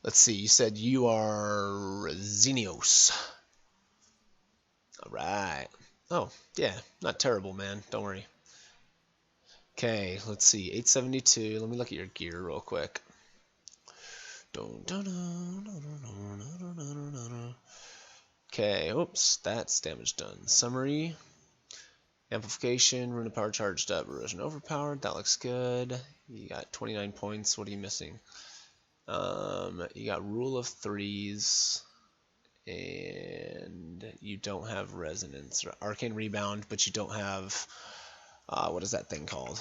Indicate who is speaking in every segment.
Speaker 1: Let's see, you said you are Xenios. Alright. Oh, yeah, not terrible, man. Don't worry. Okay, let's see, 872. Let me look at your gear real quick. Okay, oops, that's damage done. Summary. Amplification, rune of power charged up, erosion overpowered. That looks good. You got 29 points. What are you missing? You got rule of threes, and you don't have resonance or arcane rebound, but you don't have what is that thing called?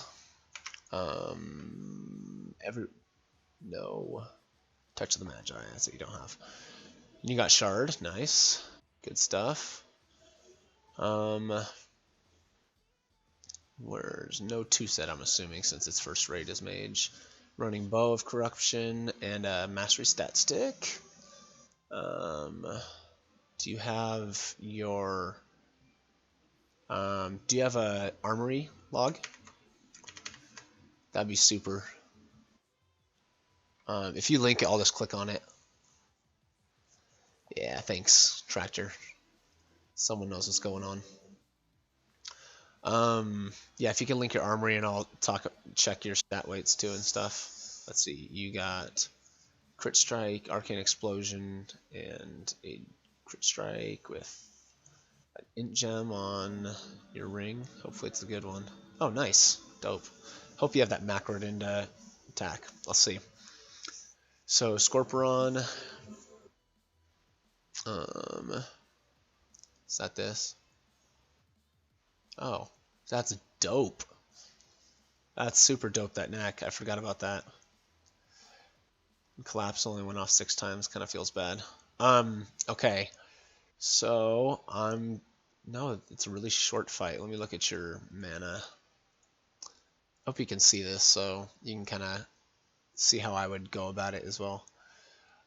Speaker 1: No, touch of the magi. That's what you don't have. You got shard, nice, good stuff. Where's no 2-set, I'm assuming, since its first rate is mage. Running bow of corruption and a mastery stat stick. Do you have your do you have a armory log? That'd be super. If you link it, I'll just click on it. Yeah, thanks, Tractor. Someone knows what's going on. Yeah, if you can link your armory, and I'll check your stat weights too and stuff. Let's see, you got crit strike, arcane explosion, and a crit strike with an int gem on your ring. Hopefully it's a good one. Oh, nice, dope. Hope you have that macroed into attack. Let's see. So Scorpion. Is that this? Oh, that's dope. That's super dope, that neck. I forgot about that. Collapse only went off 6 times. Kind of feels bad. Okay. So, no, it's a really short fight. Let me look at your mana. Hope you can see this, so you can kind of see how I would go about it as well.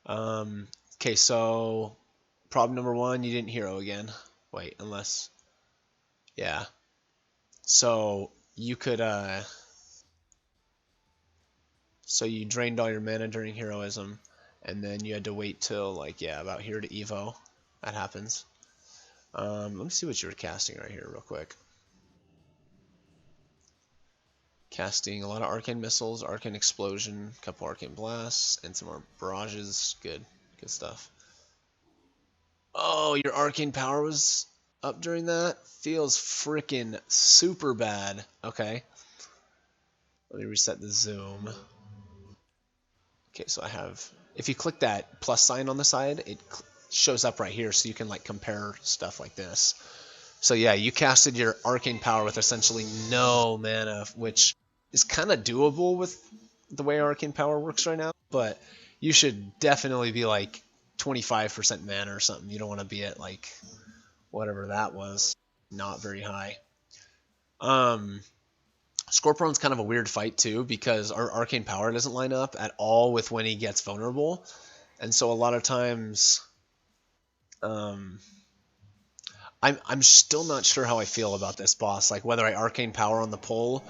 Speaker 1: Okay, so problem number 1, you didn't hero again. Wait, unless... Yeah. So, you could, so you drained all your mana during heroism, and then you had to wait till, like, yeah, about here to Evo. That happens. Let me see what you were casting right here real quick. Casting a lot of arcane missiles, arcane explosion, a couple arcane blasts, and some more barrages. Good stuff. Oh, your arcane power was up during that? Feels freaking super bad. Okay. Let me reset the zoom. Okay, so I have... If you click that plus sign on the side, it shows up right here, so you can like compare stuff like this. So yeah, you casted your arcane power with essentially no mana, which is kind of doable with the way arcane power works right now, but you should definitely be like 25% mana or something. You don't want to be at like whatever that was, not very high. Scorpion's kind of a weird fight too, because our arcane power doesn't line up at all with when he gets vulnerable, and so a lot of times I'm still not sure how I feel about this boss, like whether I arcane power on the pull,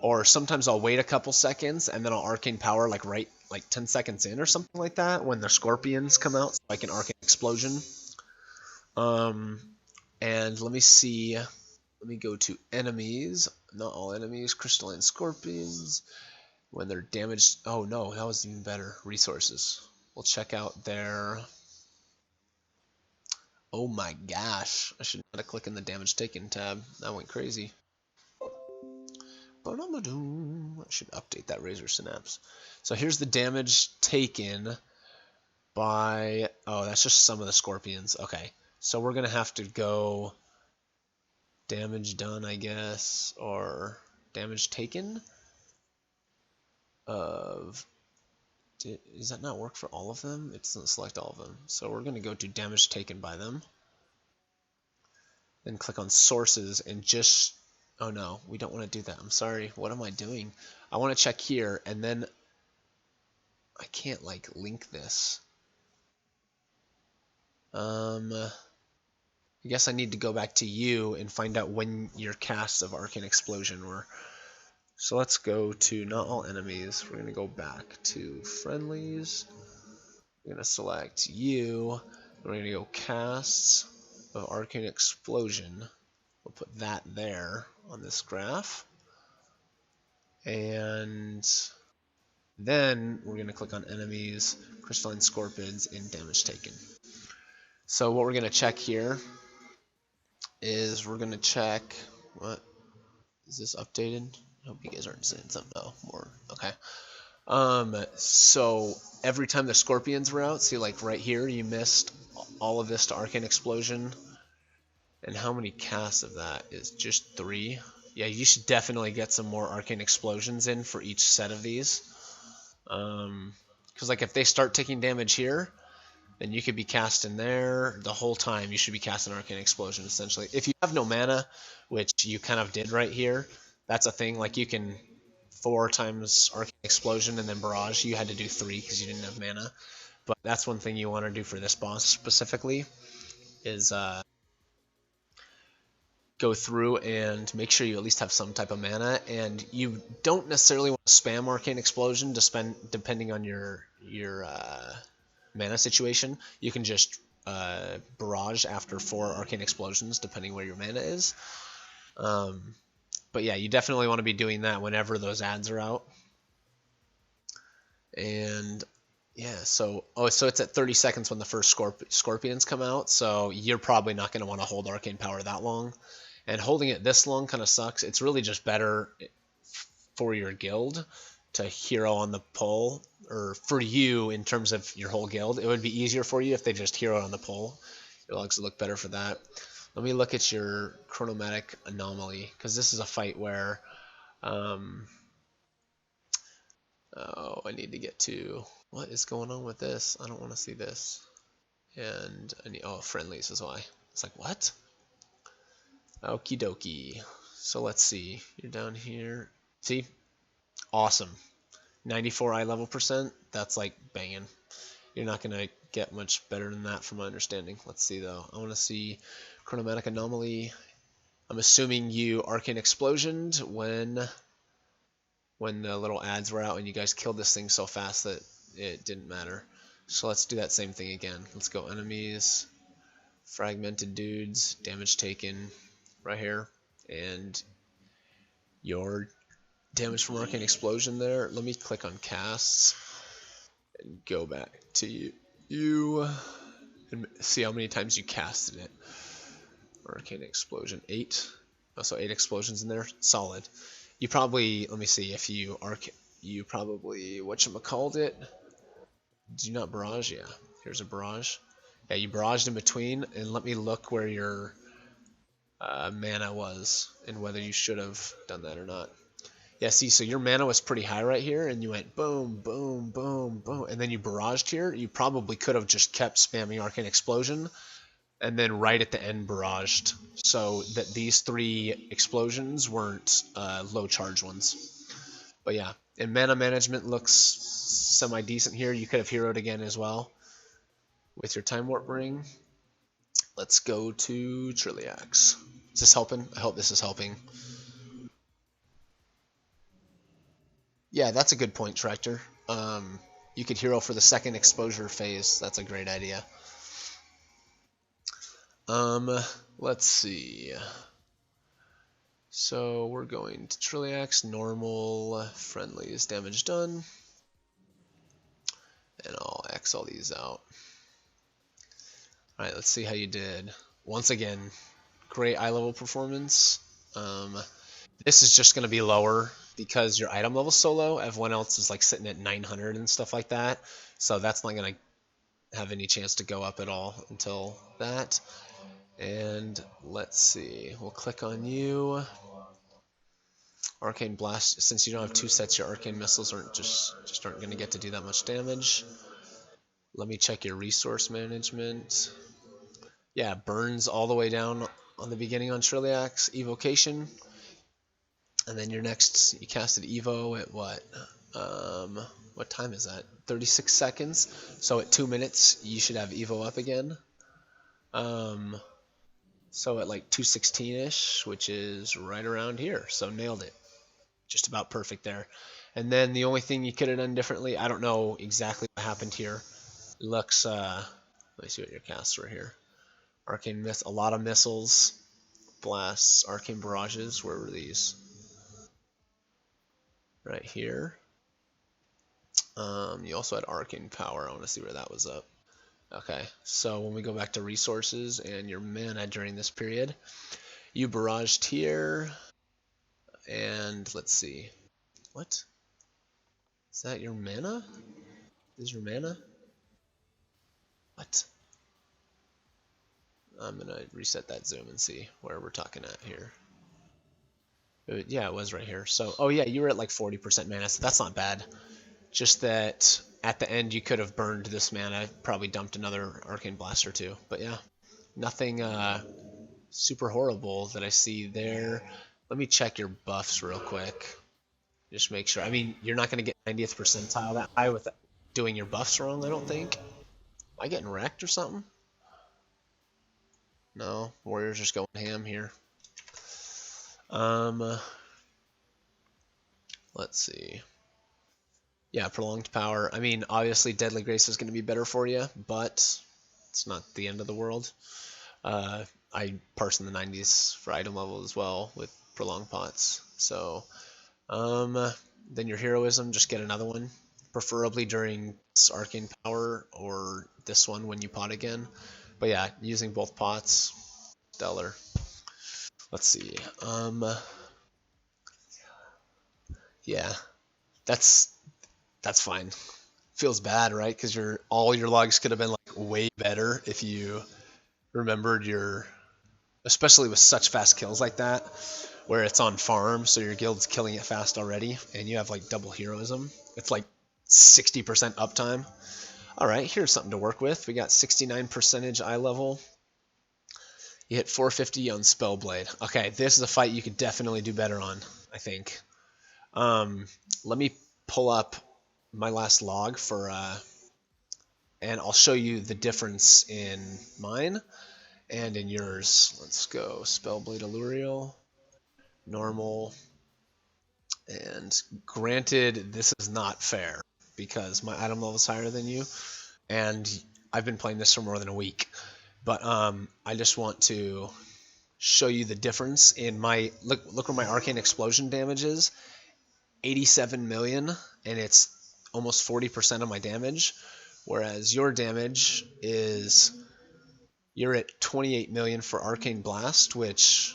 Speaker 1: or sometimes I'll wait a couple seconds and then I'll arcane power like right like 10 seconds in or something like that when the scorpions come out, so like an arcane explosion. And let me see. Let me go to enemies. Not all enemies. Crystalline scorpions. When they're damaged. Oh no, that was even better. Resources. We'll check out their... Oh my gosh. I should not have clicked in the damage taken tab. That went crazy. I should update that Razor Synapse. So here's the damage taken by... Oh, that's just some of the scorpions. Okay. So we're going to have to go... Damage done, I guess, or damage taken of... Does that not work for all of them? It doesn't select all of them. So we're going to go to damage taken by them. Then click on sources and just... Oh no, we don't want to do that. I'm sorry. What am I doing? I want to check here, and then I can't like link this. I guess I need to go back to you and find out when your casts of Arcane Explosion were. So let's go to not all enemies. We're going to go back to friendlies. We're going to select you. We're going to go casts of Arcane Explosion. We'll put that there on this graph. And then we're going to click on enemies, crystalline scorpions, and damage taken. So what we're going to check here is we're going to check, what, is this updated? I hope you guys aren't saying something. No, more, okay. So every time the scorpions were out, see like right here, you missed all of this to Arcane Explosion. And how many casts of that is just 3? Yeah, you should definitely get some more Arcane Explosions in for each set of these. Because like if they start taking damage here, then you could be casting there the whole time. You should be casting Arcane Explosion essentially. If you have no mana, which you kind of did right here, that's a thing. Like you can 4 times Arcane Explosion and then Barrage. You had to do 3 because you didn't have mana. But that's one thing you want to do for this boss specifically is go through and make sure you at least have some type of mana. And you don't necessarily want to spam Arcane Explosion to spend depending on your mana situation. You can just barrage after 4 Arcane Explosions depending where your mana is. But yeah, you definitely want to be doing that whenever those ads are out. And yeah, so so it's at 30 seconds when the first scorpions come out, so you're probably not going to want to hold Arcane Power that long. And holding it this long kind of sucks. It's really just better for your guild to hero on the pull, or for you in terms of your whole guild. It would be easier for you if they just hero on the pull. Your logs would look better for that. Let me look at your chromatic anomaly, because this is a fight where oh, I need to get to what is going on with this. I don't want to see this. And I need, oh, friendlies is why. It's like, what? Okie dokie. So let's see. You're down here. See? Awesome. 94 eye level percent. That's like banging. You're not going to get much better than that from my understanding. Let's see though. I want to see chromatic anomaly. I'm assuming you Arcane Explosioned when the little ads were out and you guys killed this thing so fast that it didn't matter. So let's do that same thing again. Let's go enemies, fragmented dudes, damage taken right here, and your damage from Arcane Explosion there. Let me click on casts and go back to you and see how many times you casted it. Arcane Explosion, 8. Oh, so 8 explosions in there, solid. You probably, let me see if you probably, whatchamacalled it? Did you not barrage? Yeah, here's a barrage. Yeah, you barraged in between, and let me look where your mana was and whether you should have done that or not. Yeah, see, so your mana was pretty high right here, and you went boom, boom, boom, boom, and then you barraged here. You probably could have just kept spamming Arcane Explosion, and then right at the end barraged, so that these 3 explosions weren't low charge ones. But yeah, and mana management looks semi-decent here. You could have heroed again as well with your Time Warp Ring. Let's go to Trilliax. Is this helping? I hope this is helping. Yeah, that's a good point, Tractor. You could hero for the second exposure phase. That's a great idea. Let's see. So we're going to Trilliax, normal, friendlies, damage done. And I'll X all these out. Alright, let's see how you did. Once again, great eye level performance. This is just going to be lower because your item level's so low. Everyone else is like sitting at 900 and stuff like that. So that's not going to have any chance to go up at all until that. And let's see. We'll click on you. Arcane Blast. Since you don't have 2 sets, your Arcane Missiles aren't just aren't going to get to do that much damage. Let me check your resource management. Yeah, burns all the way down on the beginning on Trilliax. Evocation. And then your next, you casted Evo at what time is that? 36 seconds. So at 2 minutes, you should have Evo up again. So at like 216-ish, which is right around here. So nailed it. Just about perfect there. And then the only thing you could have done differently, I don't know exactly what happened here. looks, let me see what your casts were here. Arcane a lot of missiles, blasts, arcane barrages. Where were these? Right here. You also had arcane power. I want to see where that was up. Okay, so when we go back to resources and your mana during this period, you barraged here, and let's see. What? Is that your mana? Is your mana? What? I'm gonna reset that zoom and see where we're talking at here. Yeah, it was right here. So, oh yeah, you were at like 40% mana, so that's not bad. Just that at the end you could have burned this mana, probably dumped another Arcane Blast or two. But yeah, nothing super horrible that I see there. Let me check your buffs real quick. Just make sure. I mean, you're not going to get 90th percentile that high with doing your buffs wrong, I don't think. Am I getting wrecked or something? No, Warriors just going ham here. Let's see. Yeah, prolonged power. I mean, obviously Deadly Grace is going to be better for you, but it's not the end of the world. I parse in the 90s for item level as well with prolonged pots. So, then your heroism, just get another one, preferably during this arcane power or this one when you pot again. But yeah, using both pots, stellar. Let's see. Yeah, that's fine. Feels bad, right? Because all your logs could have been like way better if you remembered your, especially with such fast kills like that, where it's on farm, so your guild's killing it fast already, and you have like double heroism. It's like 60% uptime. All right, here's something to work with. We got 69% eye level. You hit 450 on Spellblade. Okay, this is a fight you could definitely do better on, I think. Let me pull up my last log for, and I'll show you the difference in mine and in yours. Let's go Spellblade Allurial, normal, and granted, this is not fair because my item level is higher than you, and I've been playing this for more than a week. But I just want to show you the difference in my look where my Arcane Explosion damage is. 87 million, and it's almost 40% of my damage, whereas your damage is, you're at 28 million for Arcane Blast, which,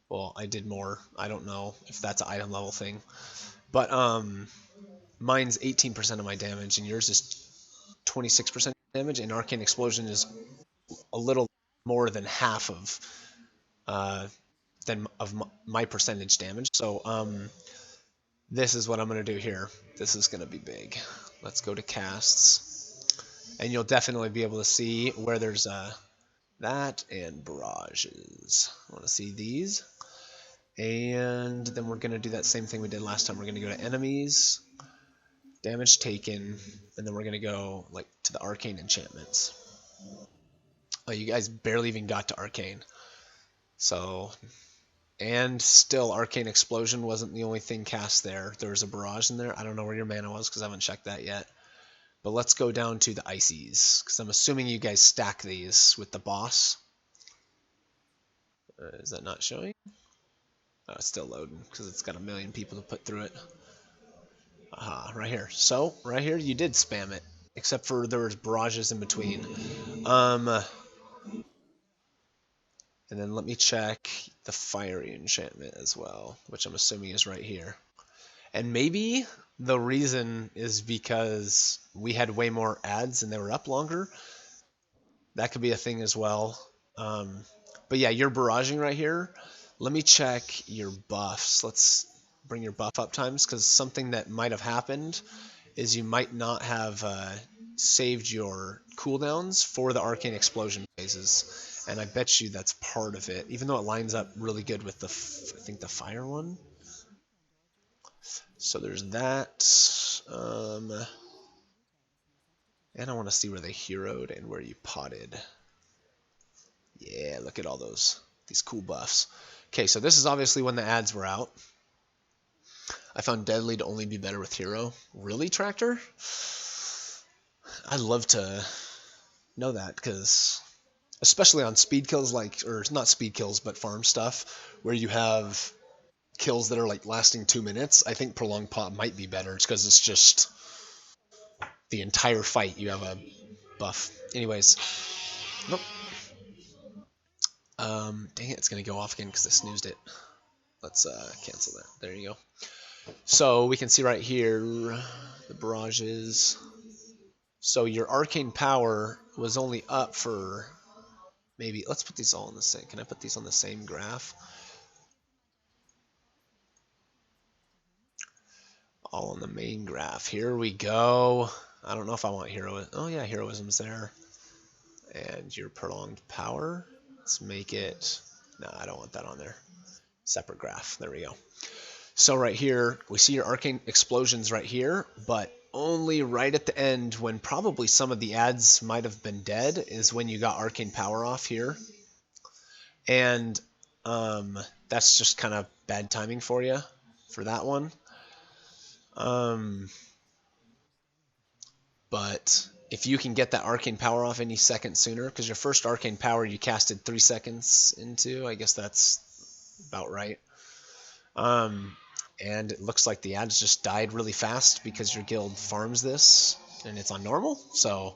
Speaker 1: well, I did more. I don't know if that's an item level thing, but mine's 18% of my damage, and yours is 26% damage, and Arcane Explosion is a little more than half of my percentage damage. So this is what I'm going to do here. This is going to be big. Let's go to casts, and you'll definitely be able to see where there's that and barrages. I want to see these, and then we're going to do that same thing we did last time. We're going to go to enemies, damage taken, and then we're going to go like to the arcane enchantments. Oh, you guys barely even got to arcane. So, and still Arcane Explosion wasn't the only thing cast there. There was a barrage in there. I don't know where your mana was because I haven't checked that yet. But let's go down to the Ices, because I'm assuming you guys stack these with the boss. Is that not showing? Oh, it's still loading because it's got a million people to put through it. Aha, right here. So, right here, you did spam it, except for there was barrages in between. And then let me check the Fiery Enchantment as well, which I'm assuming is right here. And maybe the reason is because we had way more ads and they were up longer. That could be a thing as well. But yeah, you're barraging right here. Let me check your buffs. Let's bring your buff up times, because something that might have happened is you might not have saved your cooldowns for the Arcane Explosion phases. And I bet you that's part of it, even though it lines up really good with the, I think, the fire one. So there's that. And I want to see where they heroed and where you potted. Yeah, look at all these cool buffs. Okay, so this is obviously when the ads were out. I found Deadly to only be better with hero. Really, Tractor? I'd love to know that, because especially on speed kills, like, or not speed kills, but farm stuff, where you have kills that are like lasting 2 minutes, I think prolonged pop might be better. It's because it's just the entire fight you have a buff. Anyways, nope. Dang it, it's gonna go off again because I snoozed it. Let's cancel that. There you go. So we can see right here the barrages. So your arcane power was only up for maybe. Let's put these all in the same. Can I put these on the same graph? All on the main graph. Here we go. I don't know if I want heroism. Oh yeah, heroism's there. And your prolonged power. Let's make it. No, I don't want that on there. Separate graph. There we go. So right here, we see your arcane explosions right here, but only right at the end, when probably some of the ads might have been dead, is when you got arcane power off here. And that's just kind of bad timing for you for that one. But if you can get that arcane power off any second sooner, because your first arcane power you casted 3 seconds into, I guess that's about right. And it looks like the ads just died really fast because your guild farms this, and it's on normal, so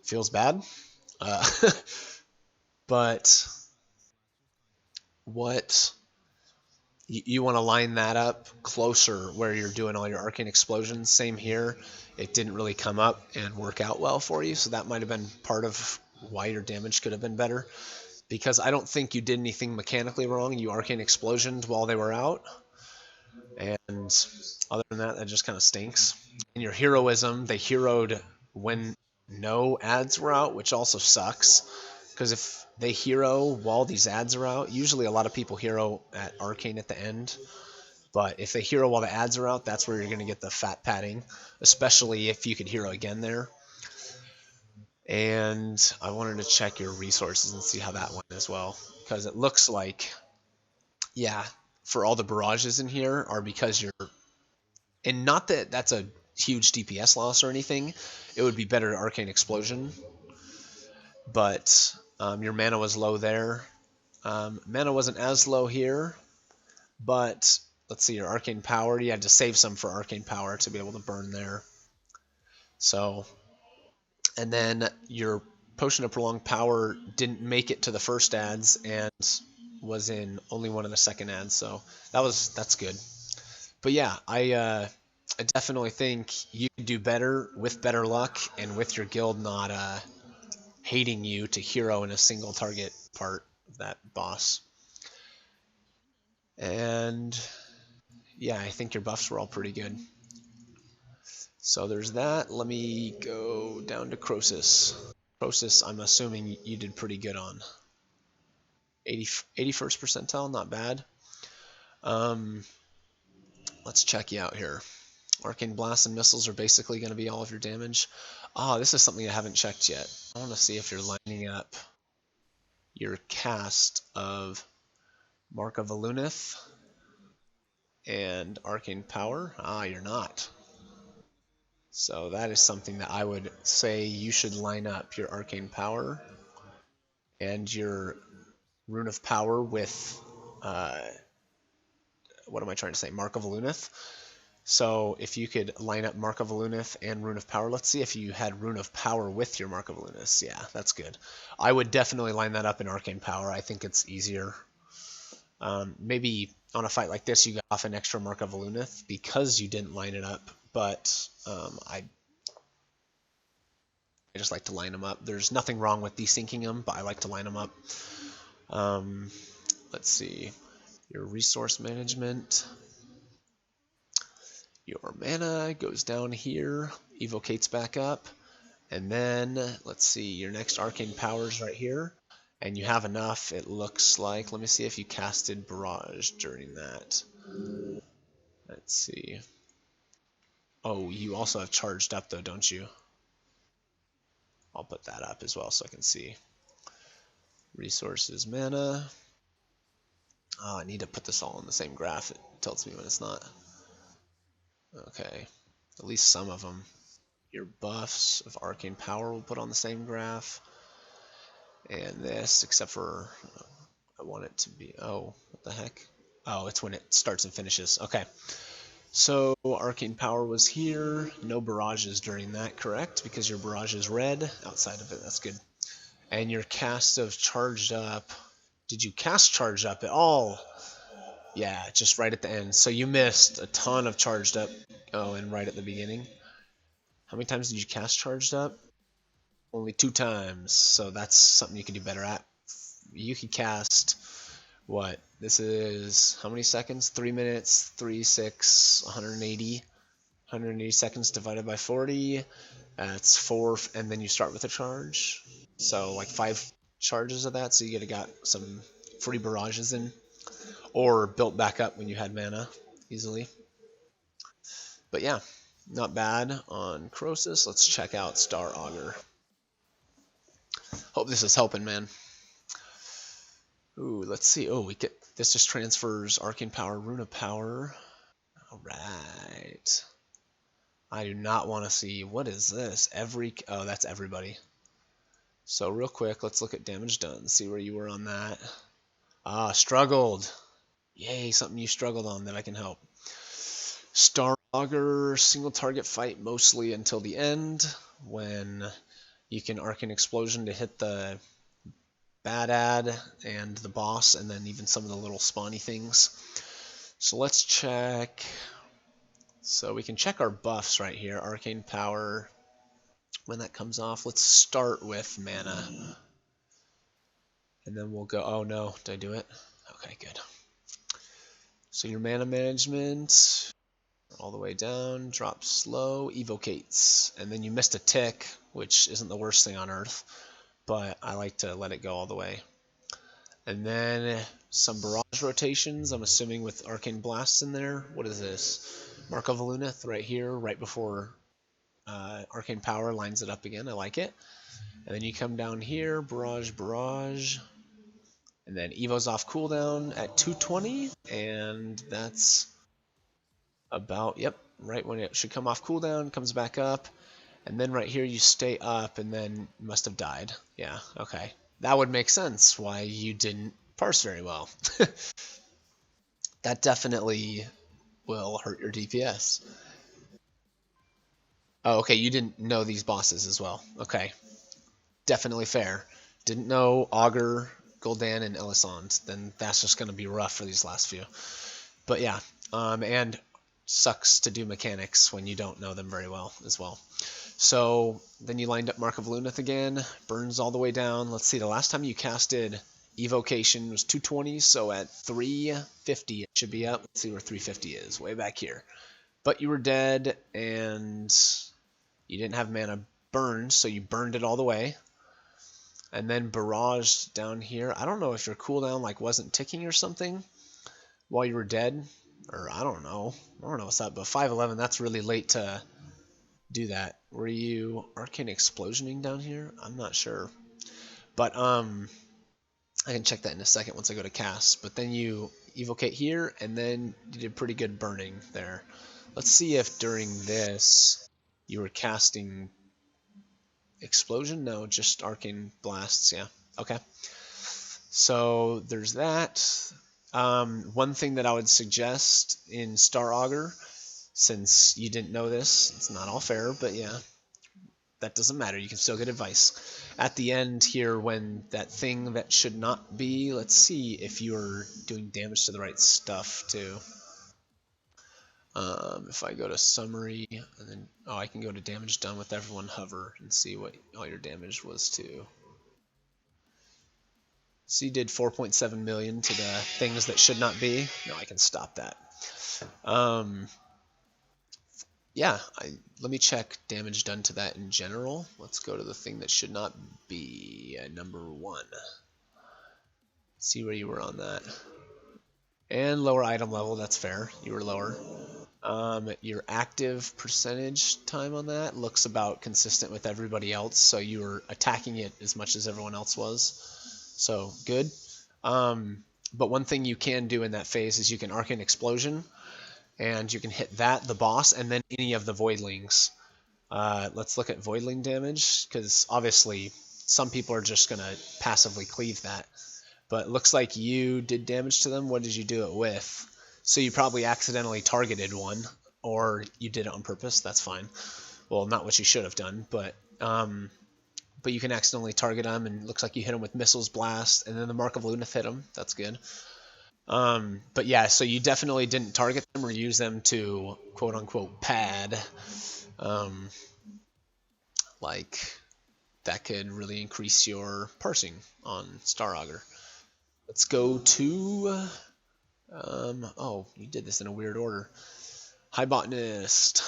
Speaker 1: feels bad. But what you want to line that up closer where you're doing all your arcane explosions. Same here. It didn't really come up and work out well for you, so that might have been part of why your damage could have been better. Because I don't think you did anything mechanically wrong. You arcane explosioned while they were out. And other than that, that just kind of stinks. And your heroism, they heroed when no ads were out, which also sucks. Because if they hero while these ads are out, usually a lot of people hero at Arcane at the end. But if they hero while the ads are out, that's where you're going to get the fat padding, especially if you could hero again there. And I wanted to check your resources and see how that went as well. Because it looks like, yeah, for all the barrages in here are because you're... And not that that's a huge DPS loss or anything. It would be better to Arcane Explosion. But your mana was low there. Mana wasn't as low here. But let's see, your Arcane Power. You had to save some for Arcane Power to be able to burn there. So, and then your Potion of Prolonged Power didn't make it to the first ads and was in only one of the second ads. So that's good. But yeah, I definitely think you can do better with better luck and with your guild not hating you to hero in a single target part of that boss. And yeah, I think your buffs were all pretty good. So there's that. Let me go down to Croesus. Croesus, I'm assuming you did pretty good on. 81st percentile, not bad. Let's check you out here. Arcane Blasts and Missiles are basically going to be all of your damage. This is something I haven't checked yet. I want to see if you're lining up your cast of Mark of Alunith and Arcane Power. You're not. So that is something that I would say you should line up your Arcane Power and your Rune of Power with, what am I trying to say, Mark of Alunith. So if you could line up Mark of Alunith and Rune of Power, let's see if you had Rune of Power with your Mark of Alunith. Yeah, that's good. I would definitely line that up in Arcane Power. I think it's easier. Maybe on a fight like this, you got off an extra Mark of Alunith because you didn't line it up, but I just like to line them up. There's nothing wrong with desyncing them, but I like to line them up. Let's see. Your resource management. Your mana goes down here, evocates back up, and then, let's see, your next Arcane Power's right here, and you have enough, it looks like. Let me see if you casted Barrage during that. Let's see. Oh, you also have charged up though, don't you? I'll put that up as well so I can see. Resources, mana. I need to put this all in the same graph. It tells me when it's not. Okay, at least some of them. your buffs of Arcane Power we'll put on the same graph. And this, except for I want it to be, oh, what the heck? Oh, it's when it starts and finishes. Okay. So Arcane Power was here. No barrages during that, correct? Because your barrage is red. Outside of it, that's good. And your cast of Charged Up. Did you cast Charged Up at all? Yeah, just right at the end. So you missed a ton of Charged Up. Oh, and right at the beginning. How many times did you cast Charged Up? Only 2 times. So that's something you can do better at. You can cast, what? This is, how many seconds? 3 minutes, 3, 6, 180. 180 seconds divided by 40. That's 4, and then you start with a charge. So like 5 charges of that, so you got some free barrages in. Or built back up when you had mana easily. But yeah, not bad on Crosis. Let's check out Star Augur. Hope this is helping, man. Ooh, let's see. Oh, we get this just transfers Arcane Power, Runa Power. All right. I do not want to see, what is this? Oh, that's everybody. So real quick, let's look at damage done. See where you were on that. Ah, struggled. Yay, something you struggled on that I can help. Star Augur, single target fight mostly until the end, when you can Arcane Explosion to hit the bad ad and the boss, and then even some of the little spawny things. So let's check. So we can check our buffs right here. Arcane Power, when that comes off. Let's start with mana. And then we'll go, oh no, did I do it? Okay, good. So your mana management, all the way down, drop slow, evocates. And then you missed a tick, which isn't the worst thing on earth, but I like to let it go all the way. And then some barrage rotations, I'm assuming with Arcane Blasts in there. What is this? Mark of Luneth right here, right before Arcane Power lines it up again. I like it. And then you come down here, barrage, barrage. And then Evo's off cooldown at 220, and that's about, yep, right when it should come off cooldown, comes back up, and then right here you stay up, and then you must have died. Yeah, okay. That would make sense why you didn't parse very well. That definitely will hurt your DPS. Oh, okay, you didn't know these bosses as well. Okay, definitely fair. Didn't know Augur, Gul'dan, and Elisand. Then that's just going to be rough for these last few. But yeah, and sucks to do mechanics when you don't know them very well as well. So then you lined up Mark of Luneth again, burns all the way down. Let's see, the last time you casted Evocation was 220, so at 350 it should be up. Let's see where 350 is, way back here. But you were dead, and you didn't have mana burned, so you burned it all the way. And then barrage down here. I don't know if your cooldown like wasn't ticking or something while you were dead, or I don't know what's up, but 511, that's really late to do that. Were you Arcane Explosioning down here? I'm not sure, but I can check that in a second once I go to cast. But then you evocate here, and then you did pretty good burning there. Let's see if during this you were casting Explosion. No, just Arcane Blasts. Yeah, okay. So there's that. One thing that I would suggest in Star Augur, since you didn't know this, it's not all fair, but yeah, that doesn't matter. You can still get advice. At the end here, when that thing that should not be, let's see if you're doing damage to the right stuff too. If I go to summary, and then, oh, I can go to damage done with everyone hover and see what all your damage was to. So you did 4.7 million to the things that should not be. No, I can stop that. Yeah, let me check damage done to that in general. Let's go to the thing that should not be number 1. See where you were on that. And lower item level, that's fair. You were lower. Your active percentage time on that looks about consistent with everybody else, so you were attacking it as much as everyone else was. So, good. But one thing you can do in that phase is you can Arcane Explosion, and you can hit that, the boss, and then any of the Voidlings. Let's look at voidling damage, because obviously some people are just going to passively cleave that. But it looks like you did damage to them. What did you do it with? So you probably accidentally targeted one, or you did it on purpose. That's fine. Well, not what you should have done, but you can accidentally target them, and it looks like you hit them with Missiles Blast, and then the Mark of Lunith hit them. That's good. But yeah, so you definitely didn't target them or use them to quote-unquote pad. Like, that could really increase your parsing on Star Augur. Let's go to... oh, you did this in a weird order. High Botanist.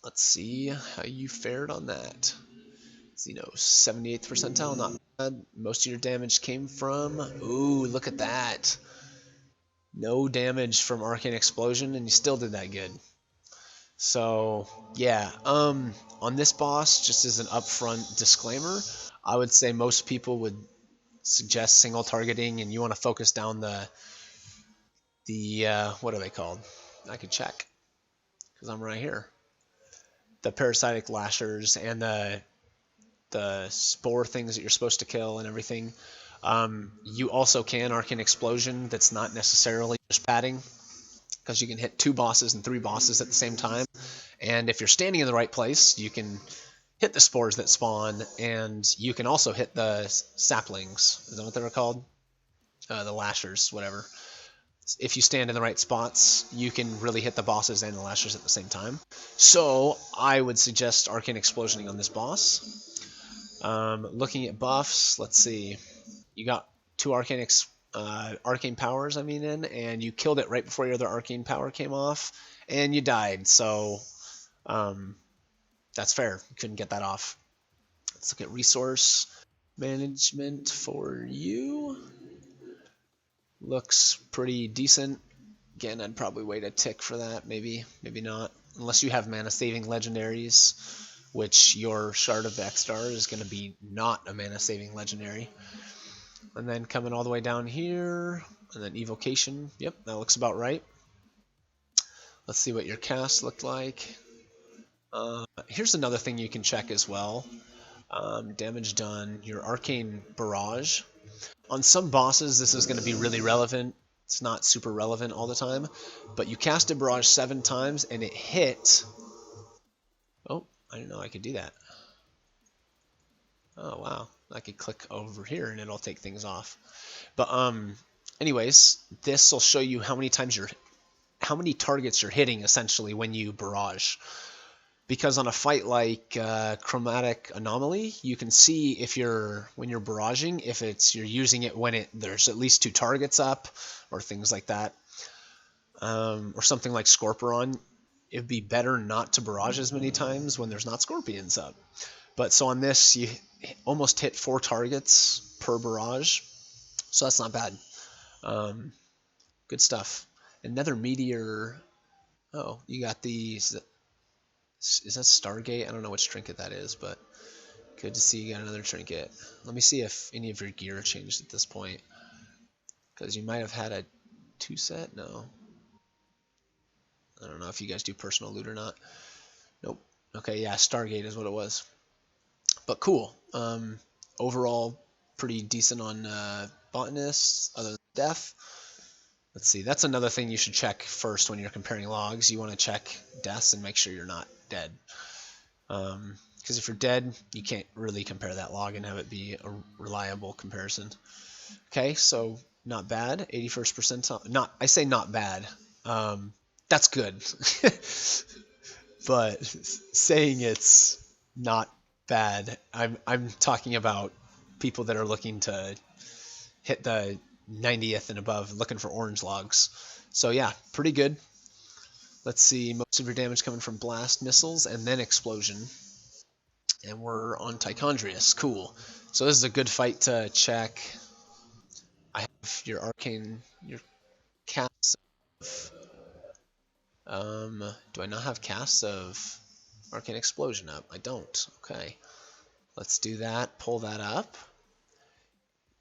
Speaker 1: Let's see how you fared on that. Xenos, 78th percentile, not bad. Most of your damage came from... Ooh, look at that. No damage from Arcane Explosion, and you still did that good. So, yeah. On this boss, just as an upfront disclaimer, I would say most people would suggest single targeting, and you want to focus down the what are they called? I could check, because I'm right here. The parasitic lashers and the spore things that you're supposed to kill and everything. You also can Arcane Explosion. That's not necessarily just padding, because you can hit 2 bosses and 3 bosses at the same time. And if you're standing in the right place, you can hit the spores that spawn, and you can also hit the saplings. Is that what they were called? The lashers, whatever. If you stand in the right spots, you can really hit the bosses and the lashers at the same time. So I would suggest Arcane Explosioning on this boss. Looking at buffs, let's see. You got 2 arcane powers, and you killed it right before your other arcane power came off, and you died. So that's fair. You couldn't get that off. Let's look at resource management for you. Looks pretty decent. Again, I'd probably wait a tick for that. Maybe not. Unless you have mana-saving legendaries, which your Shard of Extar is going to be not a mana-saving legendary. And then coming all the way down here, and then Evocation. Yep, that looks about right. Let's see what your cast looked like. Here's another thing you can check as well. Damage done, your Arcane Barrage. On some bosses, this is going to be really relevant. It's not super relevant all the time, but you cast a Barrage 7 times, and it hit... Oh, I didn't know I could do that. Oh, wow. I could click over here, and it'll take things off. But, anyways, this will show you how many targets you're hitting, essentially, when you Barrage. Because on a fight like Chromatic Anomaly, you can see if when you're barraging, if you're using it when there's at least 2 targets up, or things like that. Or something like Scorpion, it'd be better not to barrage as many times when there's not Scorpions up. But so on this, you almost hit 4 targets per barrage, so that's not bad. Good stuff. Another meteor. Oh, you got these. Is that Stargate? I don't know which trinket that is, but good to see you got another trinket. Let me see if any of your gear changed at this point, because you might have had a 2-set. No, I don't know if you guys do personal loot or not. Nope. Okay, yeah, Stargate is what it was. But cool. Overall, pretty decent on botanists, other than death. Let's see. That's another thing you should check first when you're comparing logs. You want to check deaths and make sure you're not dead. Because if you're dead, you can't really compare that log and have it be a reliable comparison. Okay, so not bad. 81st percentile. I say not bad. That's good. But saying it's not bad, I'm talking about people that are looking to hit the 90th and above, looking for orange logs. So yeah, pretty good. Let's see, most of your damage coming from blast missiles and then explosion. And we're on Tichondrius. Cool. So this is a good fight to check. I have your arcane, your casts of... do I not have casts of Arcane Explosion up? I don't. Okay. Let's do that. Pull that up.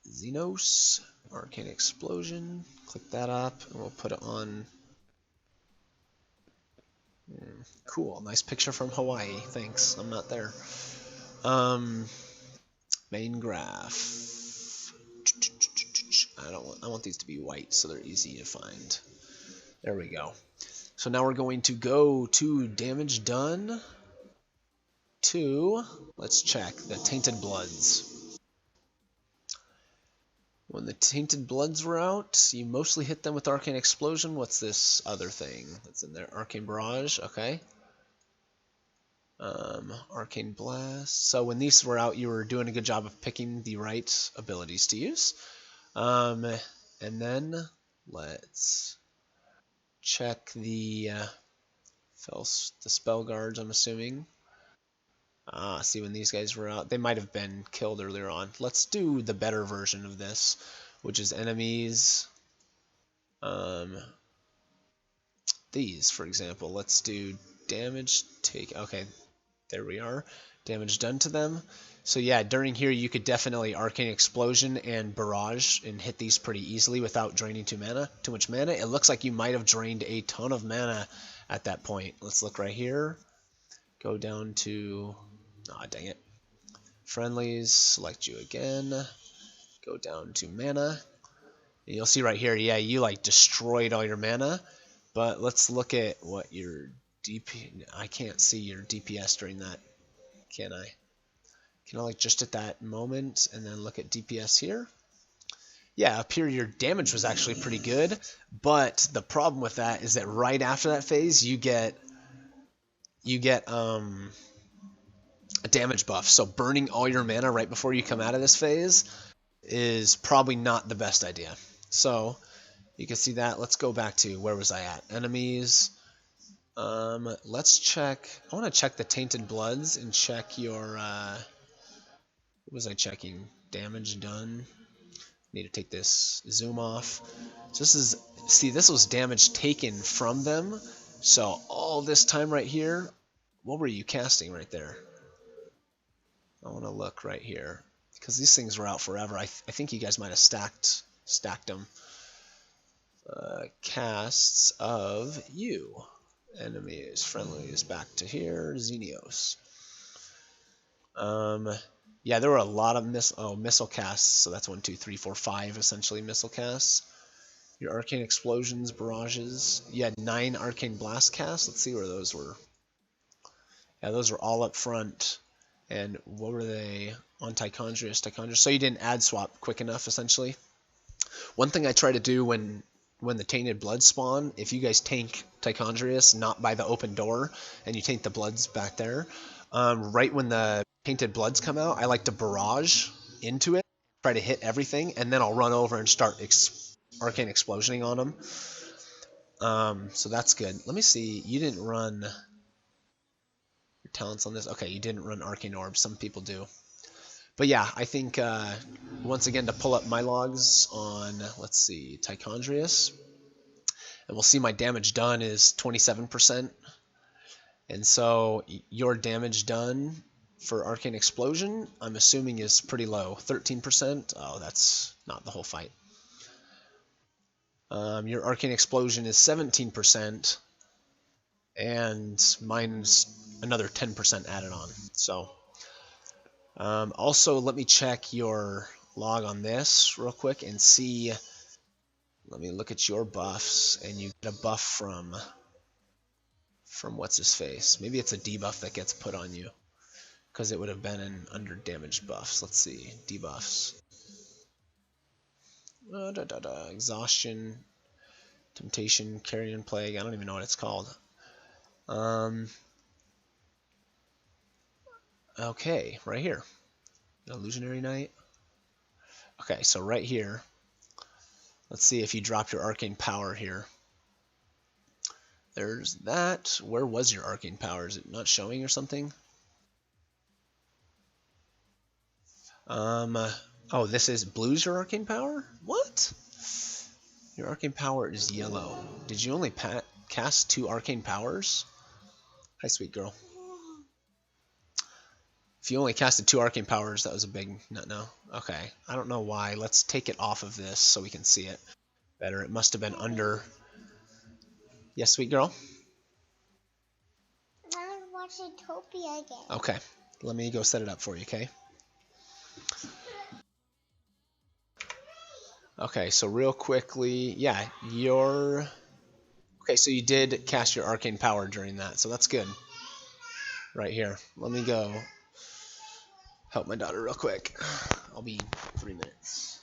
Speaker 1: Xenos, Arcane Explosion. Click that up, and we'll put it on Cool, nice picture from Hawaii. Thanks, I'm not there. Main graph. I want these to be white so they're easy to find. There we go. So now we're going to go to damage done to, let's check, the Tainted Bloods. When the Tainted Bloods were out, you mostly hit them with Arcane Explosion. What's this other thing that's in there? Arcane Barrage, okay. Arcane Blast. So when these were out, you were doing a good job of picking the right abilities to use. And then let's check the spell guards, I'm assuming. See, when these guys were out, they might have been killed earlier on. Let's do the better version of this, which is enemies. These, for example, let's do damage take. Okay, there we are. Damage done to them. So yeah, during here you could definitely Arcane Explosion and Barrage and hit these pretty easily without draining too much mana. It looks like you might have drained a ton of mana at that point. Let's look right here. Go down to... Aw, dang it. Friendlies, select you again. Go down to mana. And you'll see right here, yeah, you like destroyed all your mana. But let's look at what your DP... I can't see your DPS during that, can I? Can I like just at that moment and then look at DPS here? Yeah, up here your damage was actually pretty good, but the problem with that is that right after that phase you get a damage buff. So burning all your mana right before you come out of this phase is probably not the best idea. So you can see that. Let's go back to, where was I at? Enemies. Let's check. I want to check the Tainted Bloods and check your, what was I checking? Damage done. Need to take this zoom off. So this is, see, this was damage taken from them. So all this time right here, what were you casting right there? I want to look right here because these things were out forever. I think you guys might have stacked them. Casts of you. Enemies, friendlies, back to here. Xenios. Yeah, there were a lot of missile casts. So that's 1, 2, 3, 4, 5 essentially missile casts. Your Arcane Explosions, Barrages. You had 9 Arcane Blast casts. Let's see where those were. Yeah, those were all up front. And what were they? On Tichondrius. So you didn't add swap quick enough, essentially. One thing I try to do when the Tainted Bloods spawn, if you guys tank Tichondrius, not by the open door, and you tank the Bloods back there, right when the Tainted Bloods come out, I like to barrage into it, try to hit everything, and then I'll run over and start Arcane Explosioning on them. So that's good. Let me see. You didn't run your talents on this. Okay, you didn't run Arcane Orb. Some people do. But yeah, I think, once again, to pull up my logs on, let's see, Tichondrius, and we'll see my damage done is 27%. And so your damage done for Arcane Explosion, I'm assuming, is pretty low, 13%. Oh, that's not the whole fight. Your Arcane Explosion is 17%, and mine's another 10% added on. So... also, let me check your log on this real quick and see. Let me look at your buffs, and you get a buff from what's his face. Maybe it's a debuff that gets put on you, because it would have been under damage buffs. Let's see, debuffs. Exhaustion, temptation, carrion plague. I don't even know what it's called. Okay, right here. Illusionary Knight. Okay, so right here. Let's see if you drop your Arcane Power here. There's that. Where was your Arcane Power? Is it not showing or something? Oh, this is blue's your Arcane Power? What? Your Arcane Power is yellow. Did you only cast 2 Arcane Powers? Hi, sweet girl. If you only casted 2 Arcane Powers, that was a big no. Okay, I don't know why. Let's take it off of this so we can see it better. It must have been under... Yes, sweet girl?
Speaker 2: Topia again.
Speaker 1: Okay, let me go set it up for you, okay? Okay, so real quickly, yeah, okay, so you did cast your arcane power during that, so that's good. Right here. Let me go help my daughter real quick. I'll be 3 minutes.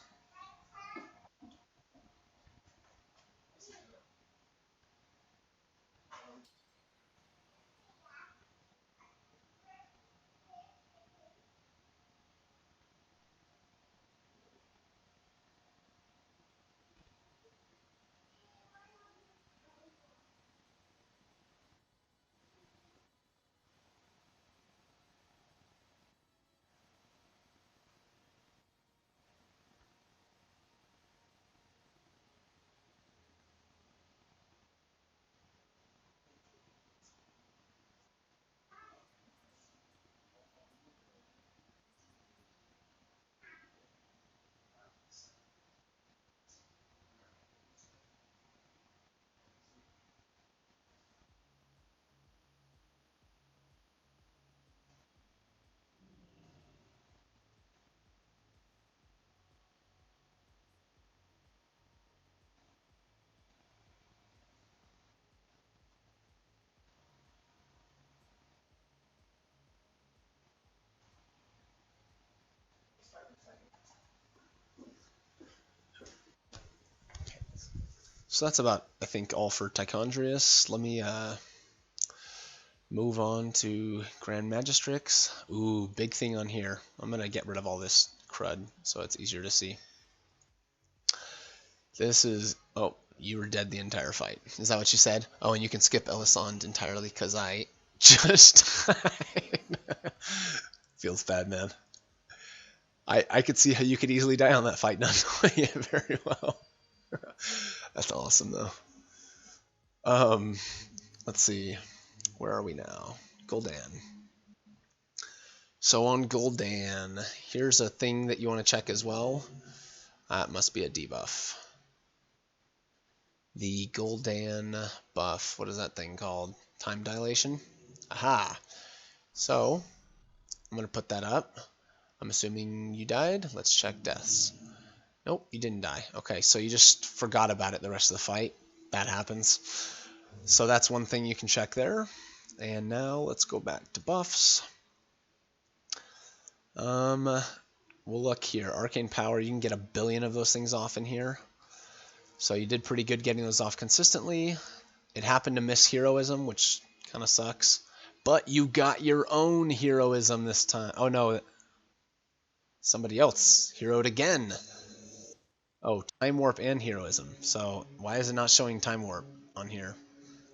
Speaker 1: So that's about, I think, all for Tichondrius. Let me move on to Grand Magistrix. Ooh, big thing on here. I'm going to get rid of all this crud so it's easier to see. This is... Oh, you were dead the entire fight. Is that what you said? Oh, and you can skip Elisand entirely because I just... Feels bad, man. I could see how you could easily die on that fight, not knowing it very well. That's awesome, though. Let's see. Where are we now? Gul'dan. So on Gul'dan, here's a thing that you want to check as well. It must be a debuff. The Gul'dan buff, what is that thing called? Time dilation? Aha! So, I'm going to put that up. I'm assuming you died. Let's check deaths. Nope, you didn't die. Okay, so you just forgot about it the rest of the fight. That happens. So that's one thing you can check there. And now let's go back to buffs. We'll look here. Arcane Power, you can get 1 billion of those things off in here. So you did pretty good getting those off consistently. It happened to miss Heroism, which kind of sucks. But you got your own Heroism this time. Oh no, somebody else heroed again. Oh, Time Warp and Heroism. So why is it not showing Time Warp on here?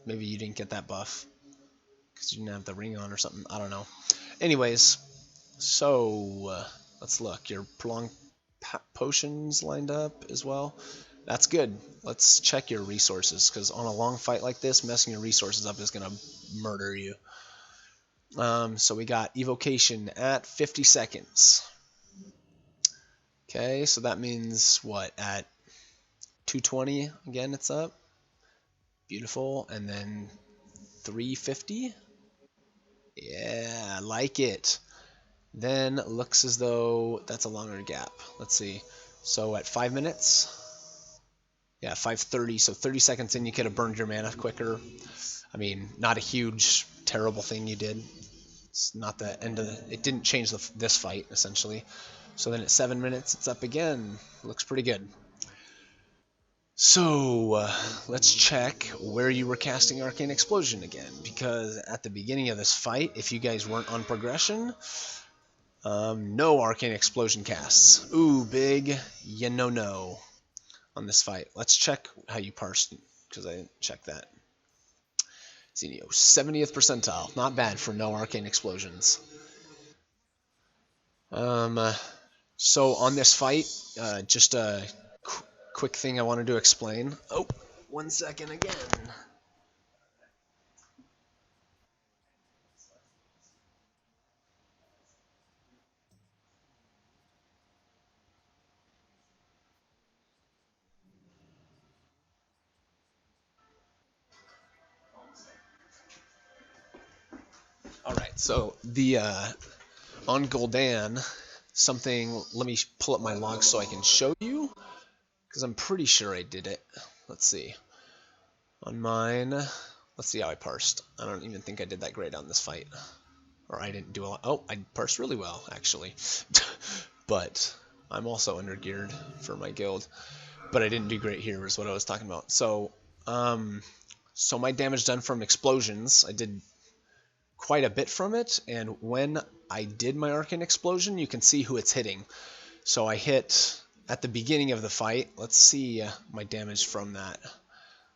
Speaker 1: Maybe you didn't get that buff because you didn't have the ring on or something. I don't know. Anyways, so let's look. Your prolonged potions lined up as well. That's good. Let's check your resources because on a long fight like this, messing your resources up is going to murder you. So we got evocation at 50 seconds. Okay, so that means what? At 220 again, it's up. Beautiful. And then 350. Yeah, I like it. Then looks as though that's a longer gap. Let's see. So at 5 minutes. Yeah, 5:30. So 30 seconds in, you could have burned your mana quicker. I mean, not a huge, terrible thing you did. It's not the end of the... It didn't change this fight, essentially. So then at 7 minutes, it's up again. Looks pretty good. So, let's check where you were casting Arcane Explosion again. Because at the beginning of this fight, if you guys weren't on progression, no Arcane Explosion casts. Ooh, big no on this fight. Let's check how you parsed, because I didn't check that. Zenio, 70th percentile. Not bad for no Arcane Explosions. So on this fight, just a quick thing I wanted to explain. Oh, 1 second again. Alright, so the on Gul'dan, something, let me pull up my logs so I can show you, because I'm pretty sure I did it. Let's see. On mine, let's see how I parsed. I don't even think I did that great on this fight. Or I didn't do a lot. Oh, I parsed really well, actually. But I'm also undergeared for my guild. But I didn't do great here is what I was talking about. So, so my damage done from explosions, I did quite a bit from it, and when I did my Arcane Explosion, you can see who it's hitting. So I hit at the beginning of the fight. Let's see my damage from that.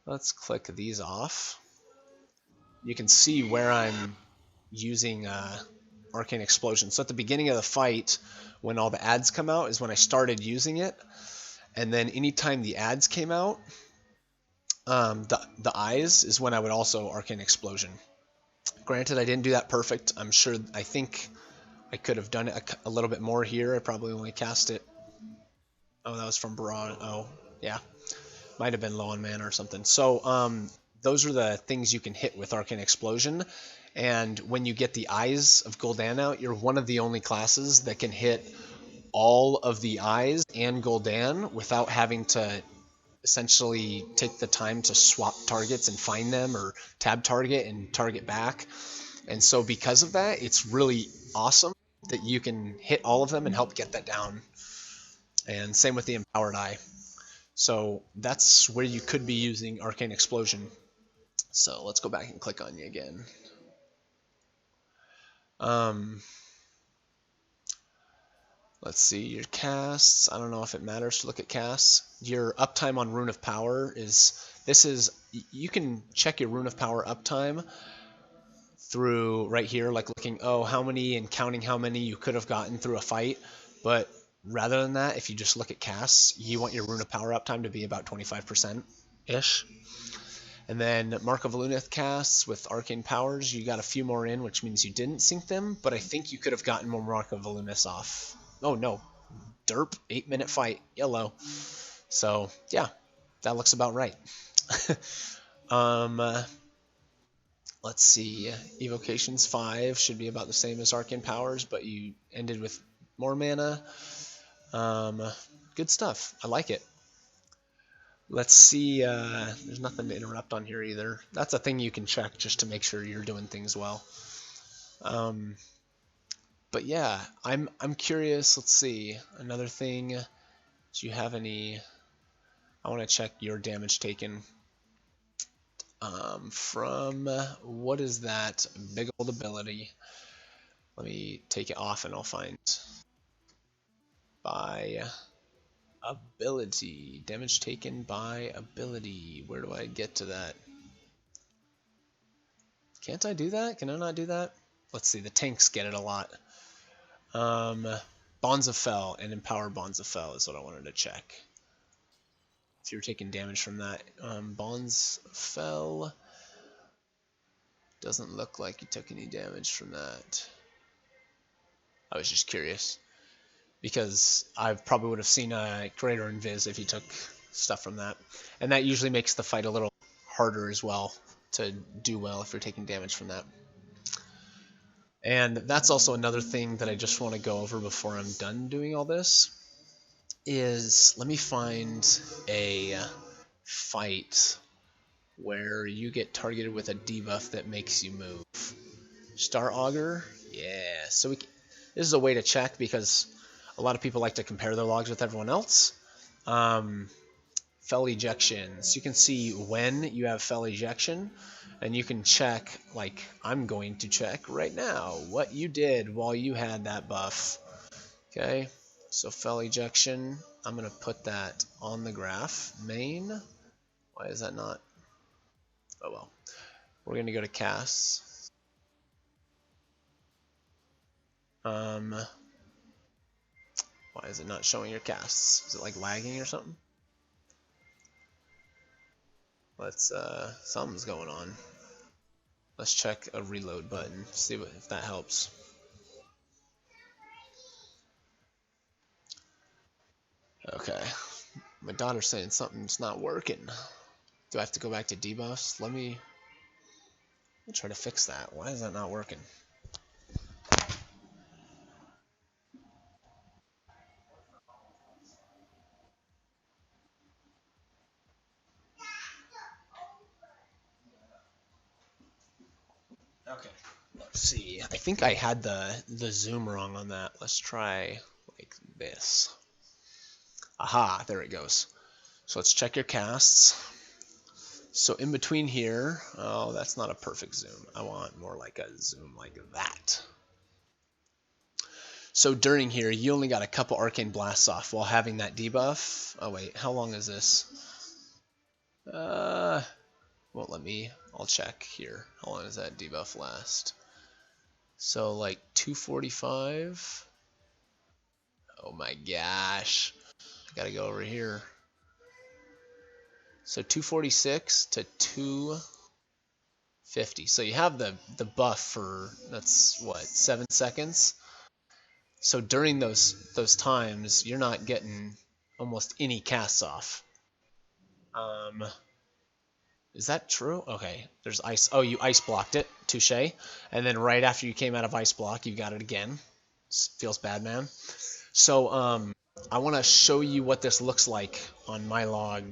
Speaker 1: Let's click these off. You can see where I'm using Arcane Explosion. So at the beginning of the fight, when all the ads come out, is when I started using it. And then anytime the ads came out, the eyes is when I would also Arcane Explosion. Granted, I didn't do that perfect. I think I could have done it a little bit more here. I probably only cast it. Oh, that was from Broad. Oh, yeah. Might have been low on mana or something. So, those are the things you can hit with Arcane Explosion. And when you get the Eyes of Gul'dan out, you're one of the only classes that can hit all of the Eyes and Gul'dan without having to essentially take the time to swap targets and find them, or tab target and target back. And so because of that, it's really awesome that you can hit all of them and help get that down. And same with the Empowered Eye. So that's where you could be using Arcane Explosion. So let's go back and click on you again. Let's see, your casts. I don't know if it matters to look at casts. Your uptime on Rune of Power you can check your Rune of Power uptime through right here, like looking, oh, how many and counting how many you could have gotten through a fight. But rather than that, if you just look at casts, you want your Rune of Power uptime to be about 25%-ish. And then Mark of Luneth casts with Arcane Powers, you got a few more in, which means you didn't sync them, but I think you could have gotten more Mark of Luneth off. Oh no, derp, 8-minute fight, yellow. So yeah, that looks about right. Let's see, Evocations 5 should be about the same as Arcane Powers, but you ended with more mana. Good stuff, I like it. Let's see, there's nothing to interrupt on here either. That's a thing you can check just to make sure you're doing things well. But yeah, I'm curious. Let's see, another thing. Do you have any? I want to check your damage taken. From what is that big old ability? Let me take it off and I'll find by ability. Damage taken by ability. Where do I get to that? Can't I do that? Can I not do that? Let's see, the tanks get it a lot. Bonds of Fel and Empower Bonds of Fel is what I wanted to check. If you're taking damage from that. Bonds of Fel doesn't look like you took any damage from that. I was just curious, because I probably would have seen a greater invis if you took stuff from that. And that usually makes the fight a little harder as well to do well if you're taking damage from that. And that's also another thing that I just want to go over before I'm done doing all this, is let me find a fight where you get targeted with a debuff that makes you move. Star Augur? Yeah. So this is a way to check, because a lot of people like to compare their logs with everyone else. Fel ejections. You can see when you have fel ejection, and you can check, like I'm going to check right now, what you did while you had that buff. Okay, so fel ejection, I'm going to put that on the graph. Main, why is that not? Oh well. We're going to go to casts. Why is it not showing your casts? Is it like lagging or something? Let's, something's going on. Let's check a reload button, see if that helps. Okay. My daughter's saying something's not working. Do I have to go back to debuffs? Let me try to fix that. Why is that not working? Okay, let's see. I think I had the zoom wrong on that. Let's try like this. Aha, there it goes. So let's check your casts. So in between here, oh, that's not a perfect zoom. I want more like a zoom like that. So during here, you only got a couple Arcane Blasts off while having that debuff. Oh wait, how long is this? Won't let me. I'll check here. How long does that debuff last? So like 245. Oh my gosh. I gotta go over here. So 246 to 250. So you have the buff for, that's what, 7 seconds? So during those times, you're not getting almost any casts off. Is that true? Okay, there's ice. Oh, you ice blocked it. Touche. And then right after you came out of ice block, you got it again. Feels bad, man. So I want to show you what this looks like on my log.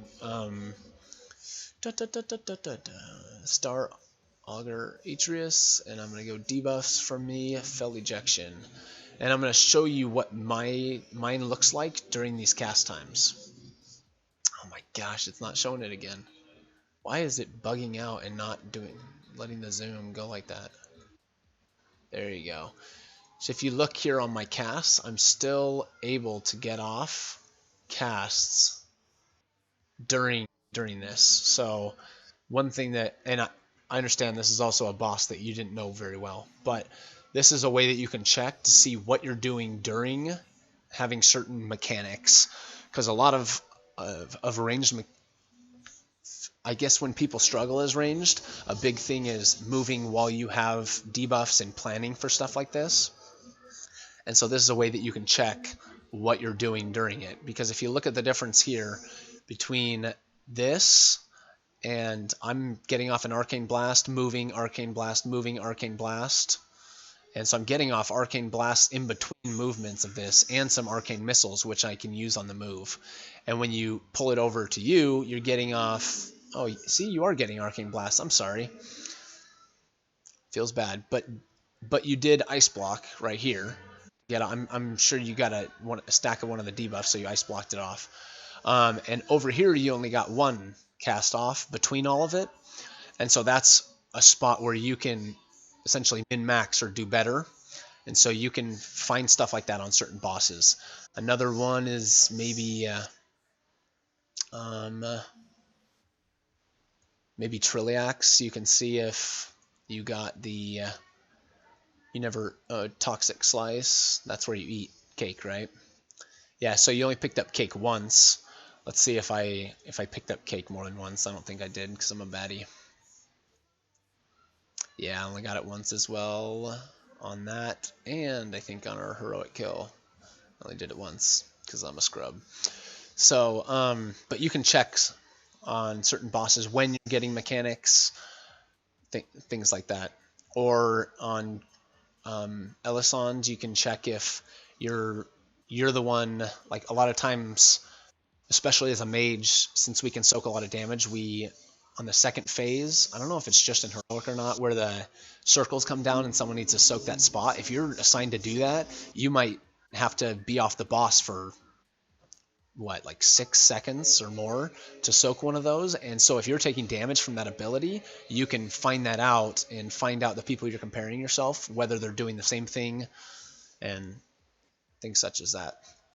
Speaker 1: Star Augur Atreus, and I'm going to go debuffs from me, fell ejection. And I'm going to show you what mine looks like during these cast times. Oh my gosh, it's not showing it again. Why is it bugging out and not letting the zoom go like that? There you go. So if you look here on my casts, I'm still able to get off casts during this. So one thing that, and I understand this is also a boss that you didn't know very well, but this is a way that you can check to see what you're doing during having certain mechanics, because a lot of ranged, I guess when people struggle as ranged, a big thing is moving while you have debuffs and planning for stuff like this. And so this is a way that you can check what you're doing during it, because if you look at the difference here between this and I'm getting off an Arcane Blast, moving, Arcane Blast, moving, Arcane Blast. And so I'm getting off Arcane Blasts in between movements of this and some Arcane Missiles, which I can use on the move. And when you pull it over to you, you're getting off... Oh, see, you are getting Arcane Blast. I'm sorry. Feels bad. But you did Ice Block right here. Yeah, I'm sure you got a stack of one of the debuffs, so you Ice Blocked it off. And over here, you only got one cast off between all of it. And so that's a spot where you can essentially min-max or do better. And so you can find stuff like that on certain bosses. Another one is maybe maybe Trilliax. You can see if you got the Toxic Slice. That's where you eat cake, right? Yeah, so you only picked up cake once. Let's see if I picked up cake more than once. I don't think I did because I'm a baddie. Yeah, I only got it once as well on that, and I think on our heroic kill. I only did it once because I'm a scrub. So, but you can check on certain bosses when you're getting mechanics, things like that. Or on Elisons, you can check if you're the one, like a lot of times, especially as a mage, since we can soak a lot of damage, on the second phase, I don't know if it's just in heroic or not, where the circles come down and someone needs to soak that spot. If you're assigned to do that, you might have to be off the boss for what, like 6 seconds or more to soak one of those. And so if you're taking damage from that ability, you can find that out and find out the people you're comparing yourself, whether they're doing the same thing and things such as that.